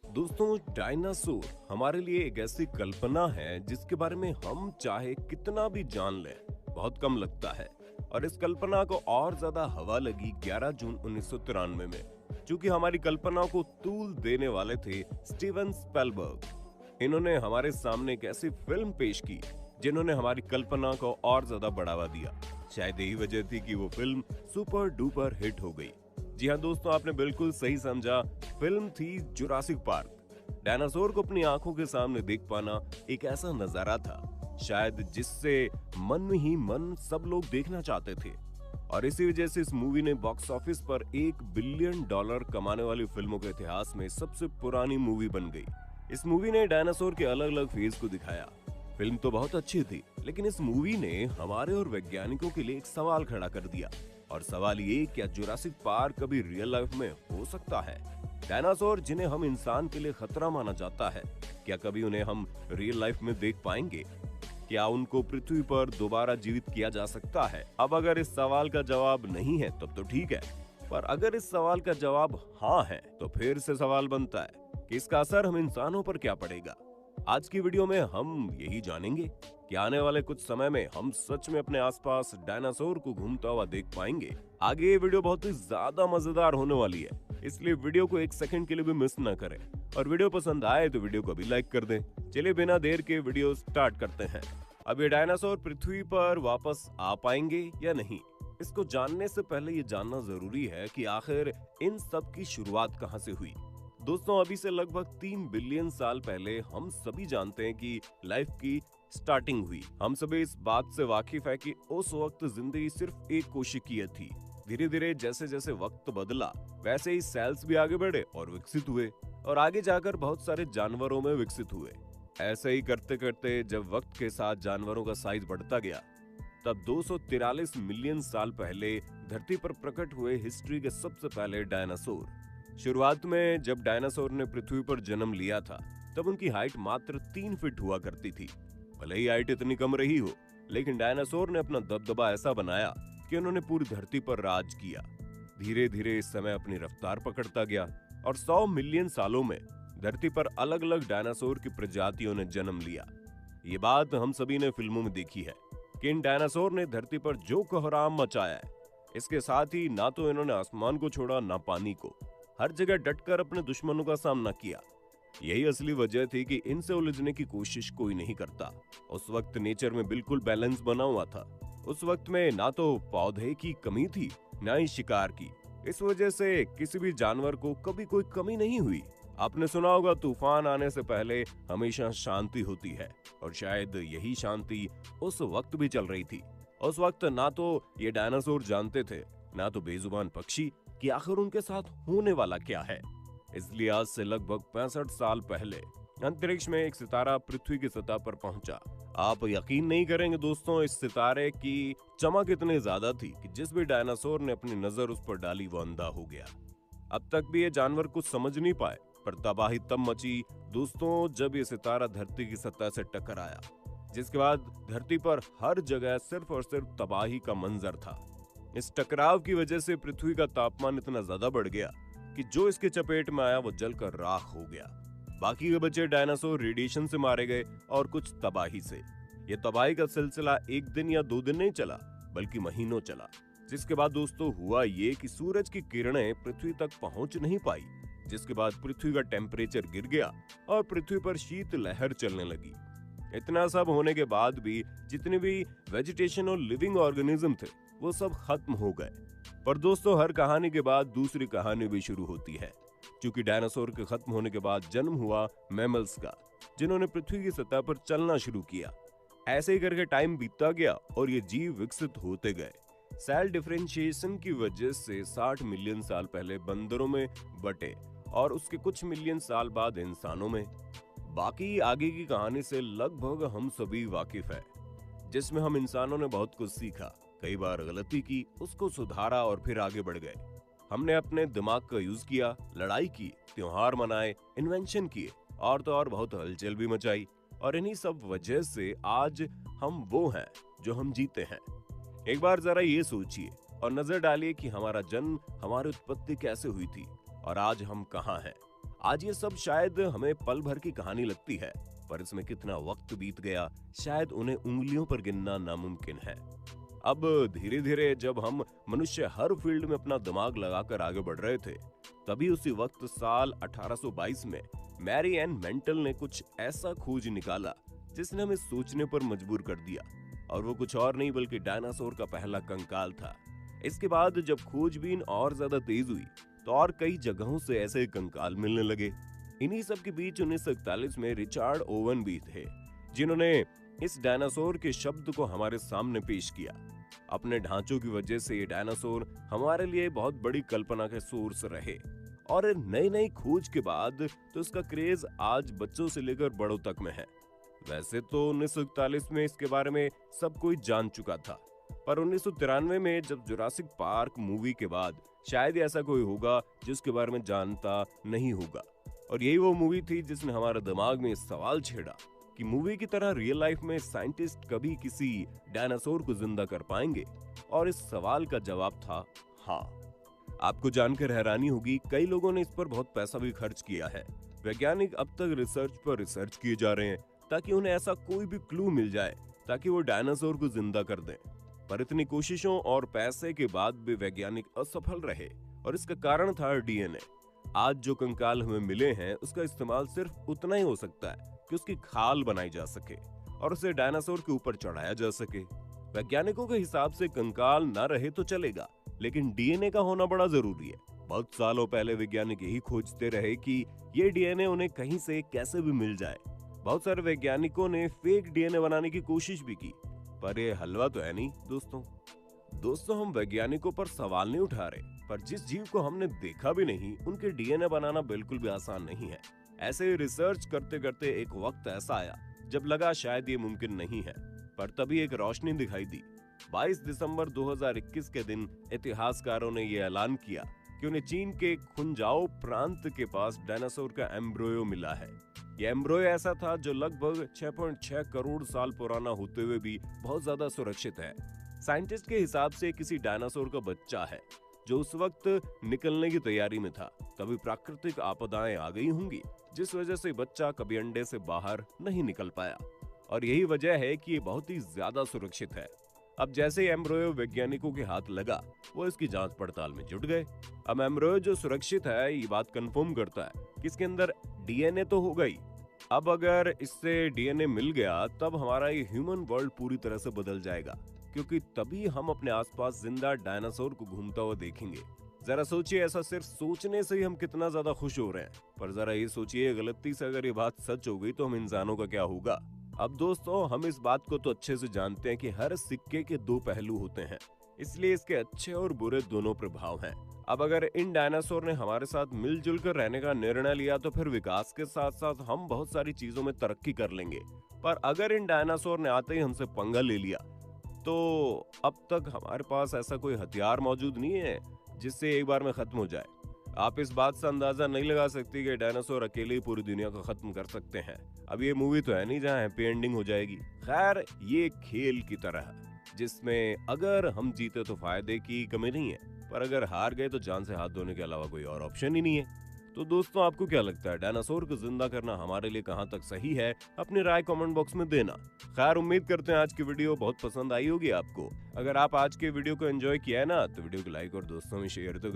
दोस्तों, डायनासोर हमारे लिए एक ऐसी कल्पना है जिसके बारे में हम चाहे कितना भी जान लें बहुत कम लगता है। और इस कल्पना को और ज्यादा हवा लगी 11 जून 1993 में, क्योंकि हमारी कल्पना को तूल देने वाले थे स्टीवन स्पिलबर्ग। इन्होंने हमारे सामने एक ऐसी फिल्म पेश की जिन्होंने हमारी कल्पना को और ज्यादा बढ़ावा दिया। शायद यही वजह थी कि वो फिल्म सुपर डुपर हिट हो गई। जी हाँ दोस्तों, आपने बिल्कुल सही समझा, फिल्म थी जुरासिक पार्क। डायनासोर को अपनी आंखों के सामने देख पाना एक ऐसा नजारा था शायद जिससे मन ही मन सब लोग देखना चाहते थे। और इसी वजह से इस मूवी ने बॉक्स ऑफिस पर $1 बिलियन कमाने वाली फिल्मों के इतिहास में सबसे पुरानी मूवी बन गई। इस मूवी ने डायनासोर के अलग अलग फेज को दिखाया। फिल्म तो बहुत अच्छी थी, लेकिन इस मूवी ने हमारे और वैज्ञानिकों के लिए एक सवाल खड़ा कर दिया। और सवाल ये, क्या जुरासिक पार्क कभी रियल लाइफ में हो सकता है? डायनासोर जिन्हें हम इंसान के लिए खतरा माना जाता है, क्या कभी उन्हें हम रियल लाइफ में देख पाएंगे? क्या उनको पृथ्वी पर दोबारा जीवित किया जा सकता है? अब अगर इस सवाल का जवाब नहीं है तब तो ठीक है, पर अगर इस सवाल का जवाब हाँ है तो फिर से सवाल बनता है कि इसका असर हम इंसानों पर क्या पड़ेगा। आज की वीडियो में हम यही जानेंगे कि आने वाले कुछ समय में हम सच में अपने आसपास डायनासोर को घूमता हुआ देख पाएंगे। आगे ये वीडियो बहुत ही ज्यादा मजेदार होने वाली है, इसलिए वीडियो को एक सेकंड के लिए भी मिस ना करें। और वीडियो पसंद आए तो वीडियो को भी लाइक कर दें। चलिए बिना देर के वीडियो स्टार्ट करते हैं। अब ये डायनासोर पृथ्वी पर वापस आ पाएंगे या नहीं, इसको जानने से पहले ये जानना जरूरी है कि आखिर इन सब की शुरुआत कहाँ से हुई। दोस्तों, अभी से लगभग 3 बिलियन साल पहले हम सभी जानते हैं कि लाइफ की स्टार्टिंग हुई। हम सभी इस बात से वाकिफ है कि उस वक्त जिंदगी सिर्फ एक कोशिकीय थी। धीरे धीरे जैसे जैसे वक्त बदला वैसे ही सेल्स भी आगे बढ़े और विकसित हुए, और आगे जाकर बहुत सारे जानवरों में विकसित हुए। ऐसे ही करते करते जब वक्त के साथ जानवरों का साइज बढ़ता गया, तब 243 मिलियन साल पहले धरती पर प्रकट हुए हिस्ट्री के सबसे पहले डायनासोर। शुरुआत में जब डायनासोर ने पृथ्वी पर जन्म लिया था तब उनकी हाइट मात्र 3 फीट हुआ करती थी। भले ही हाइट इतनी कम रही हो, लेकिन डायनासोर ने अपना दबदबा ऐसा बनाया कि उन्होंने पूरी धरती पर राज किया। धीरे धीरे इस समय अपनी रफ्तार पकड़ता गया और 100 मिलियन सालों में धरती पर अलग अलग डायनासोर की प्रजातियों ने जन्म लिया। ये बात हम सभी ने फिल्मों में देखी है कि इन डायनासोर ने धरती पर जो कोहराम मचाया है, इसके साथ ही ना तो इन्होंने आसमान को छोड़ा ना पानी को। हर जगह डटकर अपने दुश्मनों का सामना किया। यही असली वजह थी कि इनसे उलझने की कोशिश कोई नहीं करता। उस वक्त नेचर में बिल्कुल बैलेंस बना हुआ था। उस वक्त में ना तो पौधे की कमी थी ना ही शिकार की। इस वजह से किसी भी जानवर को कभी कोई कमी नहीं हुई। आपने सुना होगा, तूफान आने से पहले हमेशा शांति होती है, और शायद यही शांति उस वक्त भी चल रही थी। उस वक्त ना तो ये डायनासोर जानते थे ना तो बेजुबान पक्षी कि आखिर उनके साथ होने वाला क्या है। इसलिए आज से लगभग 65 साल पहले अंतरिक्ष में एक सितारा पृथ्वी की सतह पर पहुंचा। आप यकीन नहीं करेंगे दोस्तों, इस सितारे की चमक इतनी ज्यादा थी कि जिस भी डायनासोर ने अपनी नजर उस पर डाली वो अंधा हो गया। अब तक भी ये जानवर कुछ समझ नहीं पाए, पर तबाही तब मची दोस्तों जब ये सितारा धरती की सतह से टकराया, जिसके बाद धरती पर हर जगह सिर्फ और सिर्फ तबाही का मंजर था। इस टकराव की वजह से पृथ्वी का तापमान इतना ज्यादा बढ़ गया कि जो इसके चपेट में आया वो जलकर राख हो गया। बाकी के बचे डायनासोर रेडिएशन से मारे गए और कुछ तबाही से। ये तबाही का सिलसिला एक दिन या 2 दिन नहीं चला, बल्कि महीनों चला। जिसके बाद दोस्तों हुआ ये कि सूरज की किरणें पृथ्वी तक पहुंच नहीं पाई, जिसके बाद पृथ्वी का टेम्परेचर गिर गया और पृथ्वी पर शीत लहर चलने लगी। इतना सब होने के बाद भी जितने भी वेजिटेशन और लिविंग ऑर्गेनिज्म थे वो सब खत्म हो गए। पर दोस्तों, हर कहानी के बाद दूसरी कहानी भी शुरू होती है, क्योंकि डायनासोर के खत्म होने के बाद जन्म हुआ मैमल्स का, जिन्होंने पृथ्वी की सतह पर चलना शुरू किया। ऐसे ही करके टाइम बीतता गया और ये जीव विकसित होते गए। सेल डिफरेंशिएशन की वजह से 60 मिलियन साल पहले बंदरों में बटे और उसके कुछ मिलियन साल बाद इंसानों में। बाकी आगे की कहानी से लगभग हम सभी वाकिफ है, जिसमें हम इंसानों ने बहुत कुछ सीखा, कई बार गलती की, उसको सुधारा और फिर आगे बढ़ गए। हमने अपने दिमाग का यूज किया, लड़ाई की, त्योहार मनाए, इन्वेंशन किए और तो और बहुत हलचल भी मचाई। और इन्हीं सब वजह से आज हम वो हैं जो हम जीते हैं। एक बार जरा ये सोचिए और नजर डालिए कि हमारा जन्म, हमारी उत्पत्ति कैसे हुई थी। और आज हम कहाँ हैं। आज ये सब शायद हमें पल भर की कहानी लगती है, पर इसमें कितना वक्त बीत गया शायद उन्हें उंगलियों पर गिनना नामुमकिन है। अब धीरे धीरे जब हम मनुष्य हर फील्ड में अपना दिमाग लगाकर आगे बढ़ रहे थे, तभी उसी वक्त साल 1822 में मैरी एन मेंटल ने कुछ ऐसा खोज निकाला जिसने हमें सोचने पर मजबूर कर दिया। और वो कुछ और नहीं बल्कि डायनासोर का पहला कंकाल था। इसके बाद जब खोजबीन और ज्यादा तेज हुई तो और कई जगहों से ऐसे कंकाल मिलने लगे। इन्हीं सब के बीच 1941 में रिचर्ड ओवन भी थे, जिन्होंने इस डायनासोर के शब्द को हमारे सामने पेश किया। अपने ढांचों की वजह से ये डायनासोर हमारे लिए बहुत बड़ी कल्पना के सोर्स रहे। और नई नई खोज के बाद तो इसका क्रेज आज बच्चों से लेकर बड़ों तक में है। वैसे तो 1941 में इसके बारे में सब कोई जान चुका था, पर 1993 में जब जुरासिक पार्क मूवी के बाद शायद ऐसा कोई होगा जिसके बारे में जानता नहीं होगा। और यही वो मूवी थी जिसने हमारे दिमाग में सवाल छेड़ा कि मूवी की तरह रियल लाइफ में साइंटिस्ट कभी किसी डायनासोर को जिंदा कर पाएंगे। और इस सवाल का जवाब था हाँ। आपको जानकर हैरानी होगी, कई लोगों ने इस पर बहुत पैसा भी खर्च किया है। वैज्ञानिक अब तक रिसर्च पर रिसर्च किए जा रहे हैं ताकि उन्हें ऐसा कोई भी क्लू मिल जाए ताकि वो डायनासोर को जिंदा कर दें। पर इतनी कोशिशों और पैसे के बाद भी वैज्ञानिक असफल रहे, और इसका कारण था डीएनए। आज जो कंकाल हमें मिले हैं उसका इस्तेमाल सिर्फ उतना ही हो सकता है कि उसकी खाल बनाई जा सके और उसे डायनासोर के ऊपर चढ़ाया जा सके। वैज्ञानिकों के हिसाब से कंकाल ना रहे तो चलेगा, लेकिन डीएनए का होना बड़ा जरूरी है। बहुत सालों पहले वैज्ञानिक यही खोजते रहे कि ये डीएनए उन्हें कहीं से कैसे भी मिल जाए। बहुत सारे वैज्ञानिकों ने फेक डीएनए बनाने की कोशिश भी की, पर ये हलवा तो है नहीं दोस्तों हम वैज्ञानिकों पर सवाल नहीं उठा रहे, पर जिस जीव को हमने देखा भी नहीं उनके डीएनए बनाना बिल्कुल भी आसान नहीं है। ऐसे रिसर्च करते करते एक वक्त ऐसा आया जब लगा शायद ये मुमकिन नहीं है, पर तभी एक रोशनी दिखाई दी। 22 दिसंबर 2021 के दिन इतिहासकारों ने यह ऐलान किया कि उन्हें चीन के खुंजाओ प्रांत के पास डायनासोर का एम्ब्रियो मिला है। यह एम्ब्रियो ऐसा था जो लगभग 6.6 करोड़ साल पुराना होते हुए भी बहुत ज्यादा सुरक्षित है। साइंटिस्ट के हिसाब से किसी डायनासोर का बच्चा है जो उस वक्त निकलने की तैयारी में था। कभी प्राकृतिक आपदाएं आ गई होंगी जिस वजह से बच्चा कभी अंडे से बाहर नहीं निकल पाया, और यही वजह है कि ये बहुत ही ज्यादा सुरक्षित है। अब जैसे एम्ब्रियो वैज्ञानिकों के हाथ लगा वो इसकी जांच पड़ताल में जुट गए। अब एम्ब्रियो जो सुरक्षित है ये बात कंफर्म करता है कि इसके अंदर डीएनए तो होगा ही। अब अगर इससे डीएनए मिल गया तब हमारा ये ह्यूमन वर्ल्ड पूरी तरह से बदल जाएगा, क्योंकि तभी हम अपने आसपास जिंदा डायनासोर को घूमता हुआ देखेंगे। जरा सोचिए, ऐसा सिर्फ सोचने से ही हम कितना ज्यादा खुश हो रहे हैं। पर जरा ये सोचिए, गलती से अगर ये बात सच हो गई तो हम इंसानों का क्या होगा। अब दोस्तों हम इस बात को तो अच्छे से जानते हैं कि हर सिक्के के दो पहलू होते हैं, इसलिए इसके अच्छे और बुरे दोनों प्रभाव हैं। अब अगर इन डायनासोर ने हमारे साथ मिलजुल कर रहने का निर्णय लिया तो फिर विकास के साथ साथ हम बहुत सारी चीजों में तरक्की कर लेंगे। पर अगर इन डायनासोर ने आते ही हमसे पंगा ले लिया तो अब तक हमारे पास ऐसा कोई हथियार मौजूद नहीं है जिससे एक बार में खत्म हो जाए। आप इस बात से अंदाजा नहीं लगा सकते कि डायनासोर अकेले ही पूरी दुनिया को खत्म कर सकते हैं। अब ये मूवी तो है नहीं जहां हैप्पी एंडिंग हो जाएगी। खैर, ये खेल की तरह है जिसमें अगर हम जीते तो फायदे की कमी नहीं है, पर अगर हार गए तो जान से हाथ धोने के अलावा कोई और ऑप्शन ही नहीं है। तो दोस्तों आपको क्या लगता है, डायनासोर को जिंदा करना हमारे लिए कहां तक सही है? अपनी राय कमेंट बॉक्स में देना। खैर, उम्मीद करते हैं आज की वीडियो बहुत पसंद आई होगी आपको। अगर आप आज के वीडियो को एंजॉय किया है ना तो वीडियो को लाइक और दोस्तों में शेयर तो